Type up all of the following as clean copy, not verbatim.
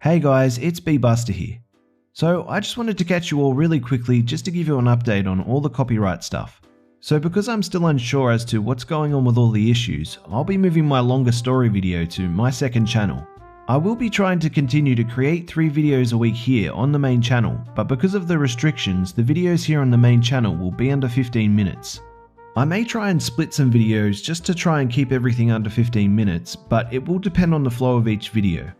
Hey guys, it's B-Buster here. So I just wanted to catch you all really quickly just to give you an update on all the copyright stuff. So because I'm still unsure as to what's going on with all the issues, I'll be moving my longer story video to my second channel. I will be trying to continue to create 3 videos a week here on the main channel, but because of the restrictions, the videos here on the main channel will be under 15 minutes. I may try and split some videos just to try and keep everything under 15 minutes, but it will depend on the flow of each video.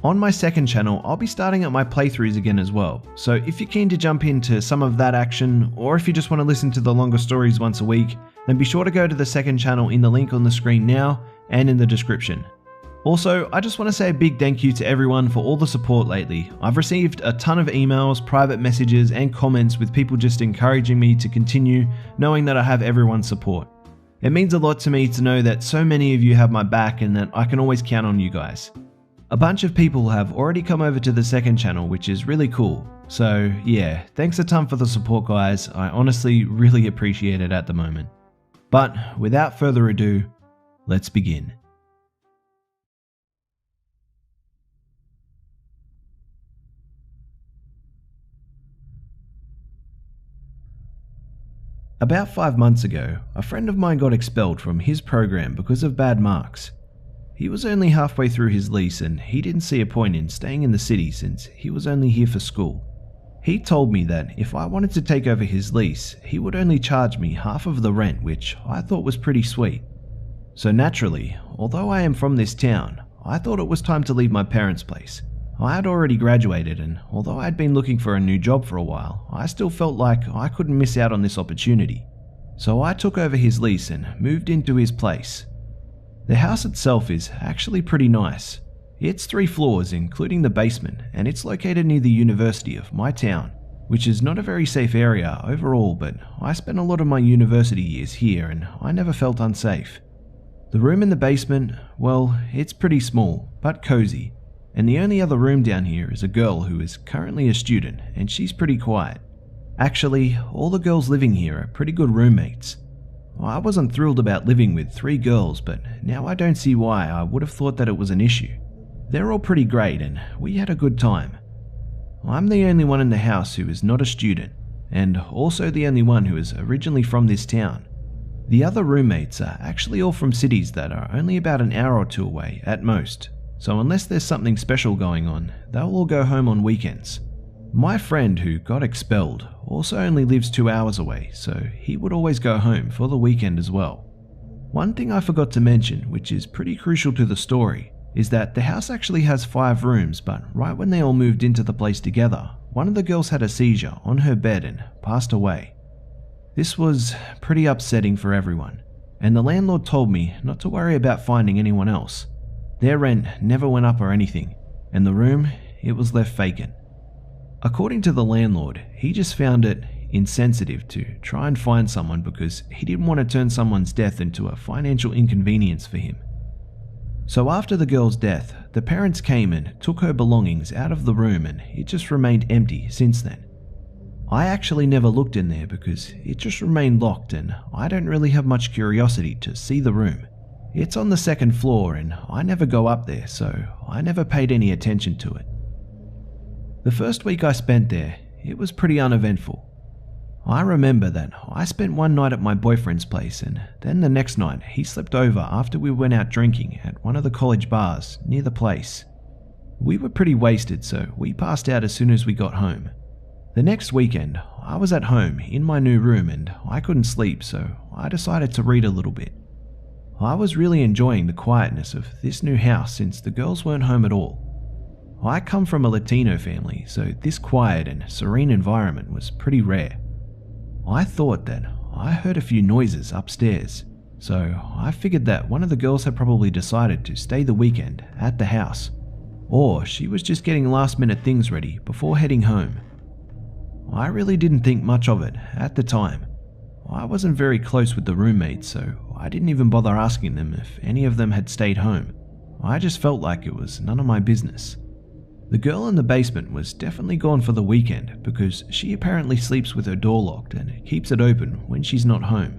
On my second channel, I'll be starting up my playthroughs again as well, so if you're keen to jump into some of that action, or if you just want to listen to the longer stories once a week, then be sure to go to the second channel in the link on the screen now and in the description. Also, I just want to say a big thank you to everyone for all the support lately. I've received a ton of emails, private messages and comments with people just encouraging me to continue, knowing that I have everyone's support. It means a lot to me to know that so many of you have my back and that I can always count on you guys. A bunch of people have already come over to the second channel, which is really cool. So yeah, thanks a ton for the support guys, I honestly really appreciate it at the moment. But without further ado, let's begin. About 5 months ago, a friend of mine got expelled from his program because of bad marks. He was only halfway through his lease and he didn't see a point in staying in the city since he was only here for school. He told me that if I wanted to take over his lease, he would only charge me half of the rent, which I thought was pretty sweet. So naturally, although I am from this town, I thought it was time to leave my parents' place. I had already graduated and although I had been looking for a new job for a while, I still felt like I couldn't miss out on this opportunity. So I took over his lease and moved into his place. The house itself is actually pretty nice. It's 3 floors including the basement, and it's located near the university of my town, which is not a very safe area overall, but I spent a lot of my university years here and I never felt unsafe. The room in the basement, well, it's pretty small, but cozy, and the only other room down here is a girl who is currently a student and she's pretty quiet. Actually, all the girls living here are pretty good roommates. I wasn't thrilled about living with 3 girls, but now I don't see why I would have thought that it was an issue. They're all pretty great and we had a good time. I'm the only one in the house who is not a student, and also the only one who is originally from this town. The other roommates are actually all from cities that are only about an hour or 2 away at most, so unless there's something special going on, they'll all go home on weekends. My friend who got expelled also only lives 2 hours away, so he would always go home for the weekend as well. One thing I forgot to mention, which is pretty crucial to the story, is that the house actually has 5 rooms, but right when they all moved into the place together, one of the girls had a seizure on her bed and passed away. This was pretty upsetting for everyone, and the landlord told me not to worry about finding anyone else. Their rent never went up or anything, and the room, it was left vacant. According to the landlord, he just found it insensitive to try and find someone because he didn't want to turn someone's death into a financial inconvenience for him. So after the girl's death, the parents came and took her belongings out of the room and it just remained empty since then. I actually never looked in there because it just remained locked and I don't really have much curiosity to see the room. It's on the 2nd floor and I never go up there, so I never paid any attention to it. The first week I spent there, it was pretty uneventful. I remember that I spent one night at my boyfriend's place and then the next night he slept over after we went out drinking at one of the college bars near the place. We were pretty wasted, so we passed out as soon as we got home. The next weekend, I was at home in my new room and I couldn't sleep, so I decided to read a little bit. I was really enjoying the quietness of this new house since the girls weren't home at all. I come from a Latino family, so this quiet and serene environment was pretty rare. I thought that I heard a few noises upstairs, so I figured that one of the girls had probably decided to stay the weekend at the house, or she was just getting last-minute things ready before heading home. I really didn't think much of it at the time. I wasn't very close with the roommates, so I didn't even bother asking them if any of them had stayed home. I just felt like it was none of my business. The girl in the basement was definitely gone for the weekend because she apparently sleeps with her door locked and keeps it open when she's not home.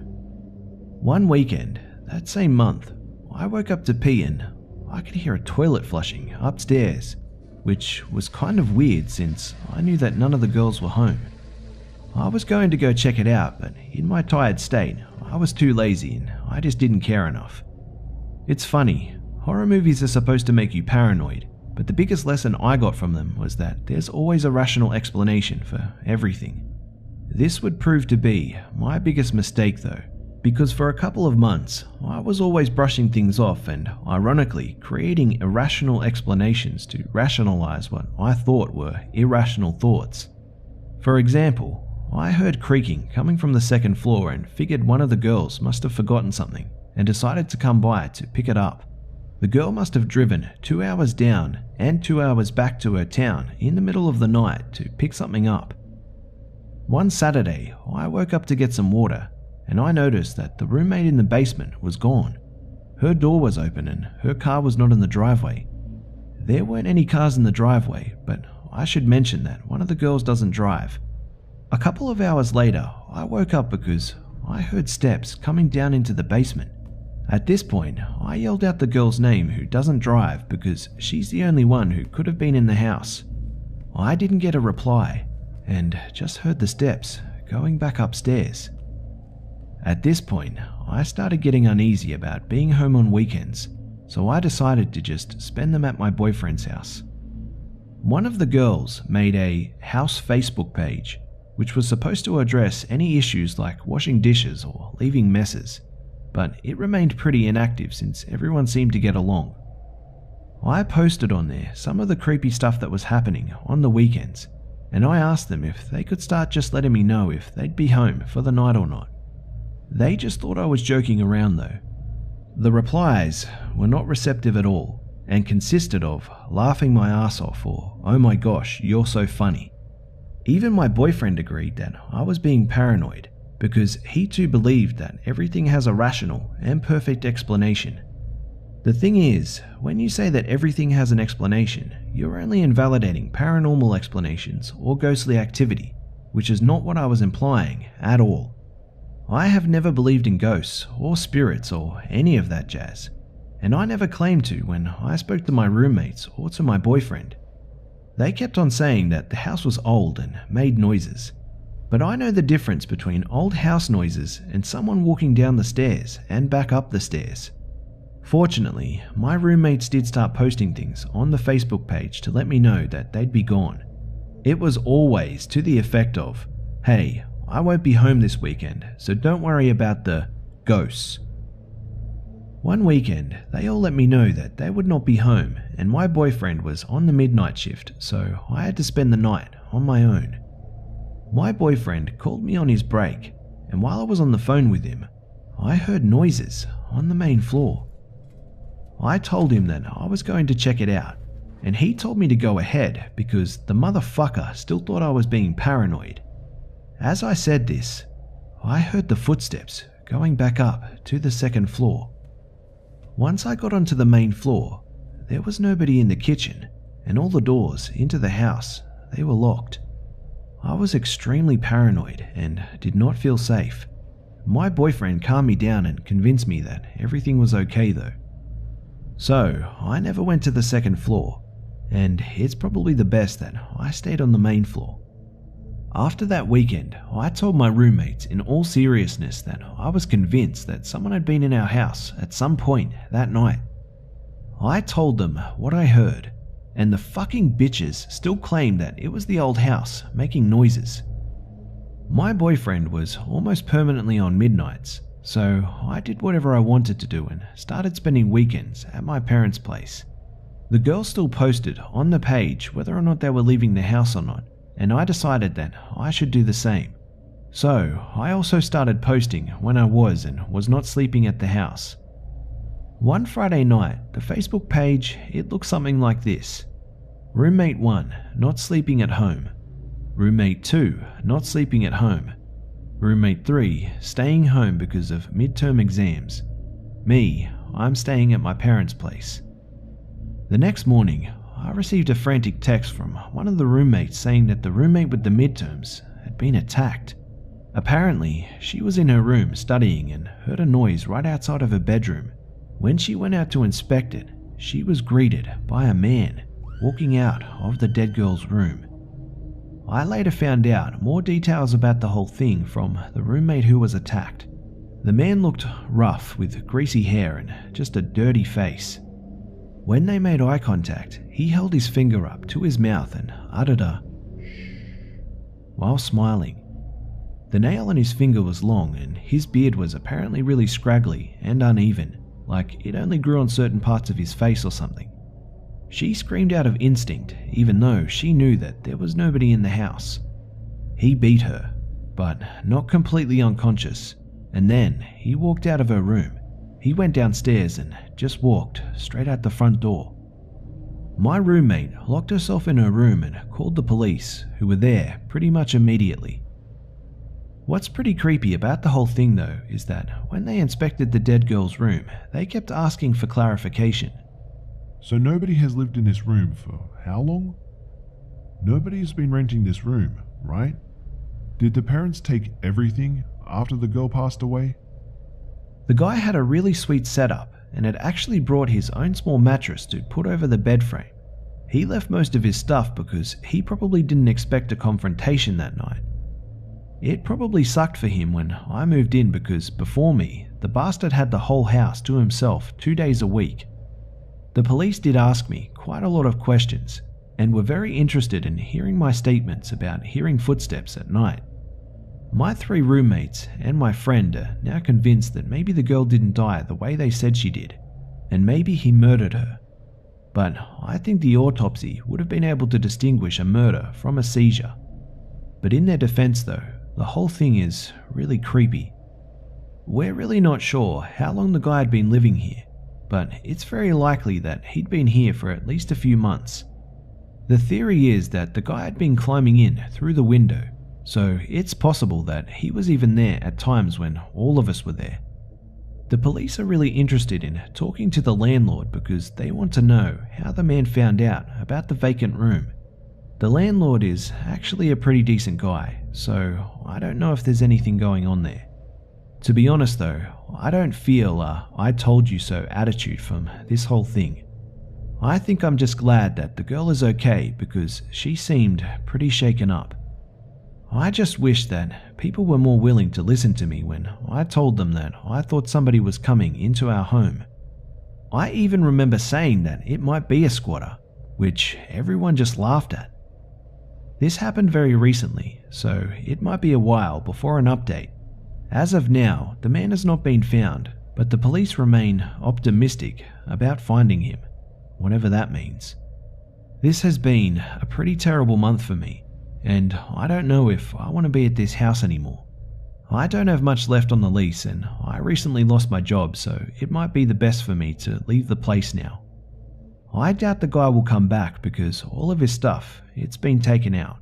One weekend, that same month, I woke up to pee and I could hear a toilet flushing upstairs, which was kind of weird since I knew that none of the girls were home. I was going to go check it out, but in my tired state, I was too lazy and I just didn't care enough. It's funny, horror movies are supposed to make you paranoid, but the biggest lesson I got from them was that there's always a rational explanation for everything. This would prove to be my biggest mistake though, because for a couple of months, I was always brushing things off and, ironically, creating irrational explanations to rationalize what I thought were irrational thoughts. For example, I heard creaking coming from the second floor and figured one of the girls must have forgotten something and decided to come by to pick it up. The girl must have driven 2 hours down and 2 hours back to her town in the middle of the night to pick something up. One Saturday, I woke up to get some water, and I noticed that the roommate in the basement was gone. Her door was open and her car was not in the driveway. There weren't any cars in the driveway, but I should mention that one of the girls doesn't drive. A couple of hours later, I woke up because I heard steps coming down into the basement. At this point, I yelled out the girl's name who doesn't drive because she's the only one who could have been in the house. I didn't get a reply and just heard the steps going back upstairs. At this point, I started getting uneasy about being home on weekends, so I decided to just spend them at my boyfriend's house. One of the girls made a house Facebook page, which was supposed to address any issues like washing dishes or leaving messes, but it remained pretty inactive since everyone seemed to get along. I posted on there some of the creepy stuff that was happening on the weekends, and I asked them if they could start just letting me know if they'd be home for the night or not. They just thought I was joking around though. The replies were not receptive at all and consisted of laughing my ass off or "oh my gosh, you're so funny." Even my boyfriend agreed that I was being paranoid because he too believed that everything has a rational and perfect explanation. The thing is, when you say that everything has an explanation, you're only invalidating paranormal explanations or ghostly activity, which is not what I was implying at all. I have never believed in ghosts or spirits or any of that jazz, and I never claimed to when I spoke to my roommates or to my boyfriend. They kept on saying that the house was old and made noises, but I know the difference between old house noises and someone walking down the stairs and back up the stairs. Fortunately, my roommates did start posting things on the Facebook page to let me know that they'd be gone. It was always to the effect of, "Hey, I won't be home this weekend, so don't worry about the ghosts." One weekend, they all let me know that they would not be home and my boyfriend was on the midnight shift, so I had to spend the night on my own. My boyfriend called me on his break, and while I was on the phone with him, I heard noises on the main floor. I told him that I was going to check it out, and he told me to go ahead because the motherfucker still thought I was being paranoid. As I said this, I heard the footsteps going back up to the second floor. Once I got onto the main floor, there was nobody in the kitchen, and all the doors into the house, they were locked. I was extremely paranoid and did not feel safe. My boyfriend calmed me down and convinced me that everything was okay though. So I never went to the second floor, and it's probably the best that I stayed on the main floor. After that weekend, I told my roommates in all seriousness that I was convinced that someone had been in our house at some point that night. I told them what I heard, and the fucking bitches still claimed that it was the old house making noises. My boyfriend was almost permanently on midnights, so I did whatever I wanted to do and started spending weekends at my parents' place. The girls still posted on the page whether or not they were leaving the house or not, and I decided that I should do the same. So I also started posting when I was and was not sleeping at the house. One Friday night, the Facebook page, it looked something like this. Roommate 1, not sleeping at home. Roommate 2, not sleeping at home. Roommate 3, staying home because of midterm exams. Me, I'm staying at my parents' place. The next morning, I received a frantic text from one of the roommates saying that the roommate with the midterms had been attacked. Apparently, she was in her room studying and heard a noise right outside of her bedroom. When she went out to inspect it, she was greeted by a man. walking out of the dead girl's room. I later found out more details about the whole thing from the roommate who was attacked. The man looked rough with greasy hair and just a dirty face. When they made eye contact, he held his finger up to his mouth and uttered a shh while smiling. The nail on his finger was long and his beard was apparently really scraggly and uneven, like it only grew on certain parts of his face or something. She screamed out of instinct, even though she knew that there was nobody in the house. He beat her, but not completely unconscious, and then he walked out of her room. He went downstairs and just walked straight out the front door. My roommate locked herself in her room and called the police, who were there pretty much immediately. What's pretty creepy about the whole thing though is that when they inspected the dead girl's room, they kept asking for clarification. So nobody has lived in this room for how long? Nobody's been renting this room, right? Did the parents take everything after the girl passed away? The guy had a really sweet setup and had actually brought his own small mattress to put over the bed frame. He left most of his stuff because he probably didn't expect a confrontation that night. It probably sucked for him when I moved in because before me, the bastard had the whole house to himself 2 days a week. The police did ask me quite a lot of questions and were very interested in hearing my statements about hearing footsteps at night. My 3 roommates and my friend are now convinced that maybe the girl didn't die the way they said she did, and maybe he murdered her. But I think the autopsy would have been able to distinguish a murder from a seizure. But in their defense though, the whole thing is really creepy. We're really not sure how long the guy had been living here, but it's very likely that he'd been here for at least a few months. The theory is that the guy had been climbing in through the window, so it's possible that he was even there at times when all of us were there. The police are really interested in talking to the landlord because they want to know how the man found out about the vacant room. The landlord is actually a pretty decent guy, so I don't know if there's anything going on there. To be honest though, I don't feel a "I told you so" attitude from this whole thing. I think I'm just glad that the girl is okay because she seemed pretty shaken up. I just wish that people were more willing to listen to me when I told them that I thought somebody was coming into our home. I even remember saying that it might be a squatter, which everyone just laughed at. This happened very recently, so it might be a while before an update. As of now, the man has not been found, but the police remain optimistic about finding him, whatever that means. This has been a pretty terrible month for me, and I don't know if I want to be at this house anymore. I don't have much left on the lease and I recently lost my job, so it might be the best for me to leave the place now. I doubt the guy will come back because all of his stuff, it's been taken out,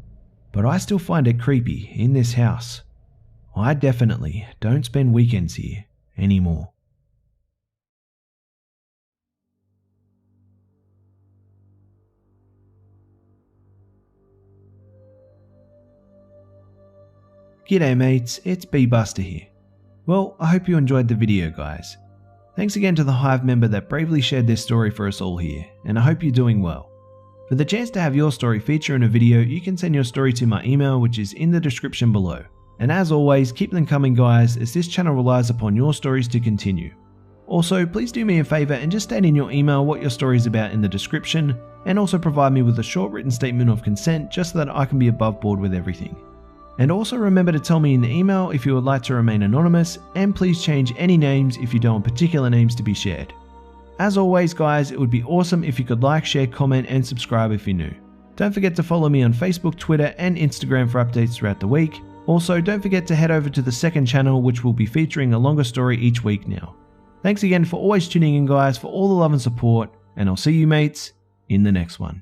but I still find it creepy in this house. I definitely don't spend weekends here anymore. G'day mates, it's B-Buster here. Well, I hope you enjoyed the video guys. Thanks again to the Hive member that bravely shared their story for us all here, and I hope you're doing well. For the chance to have your story feature in a video, you can send your story to my email, which is in the description below. And as always, keep them coming guys, as this channel relies upon your stories to continue. Also, please do me a favour and just state in your email what your story is about in the description, and also provide me with a short written statement of consent just so that I can be above board with everything. And also remember to tell me in the email if you would like to remain anonymous, and please change any names if you don't want particular names to be shared. As always guys, it would be awesome if you could like, share, comment and subscribe if you're new. Don't forget to follow me on Facebook, Twitter and Instagram for updates throughout the week. Also, don't forget to head over to the second channel, which will be featuring a longer story each week now. Thanks again for always tuning in guys, for all the love and support, and I'll see you mates in the next one.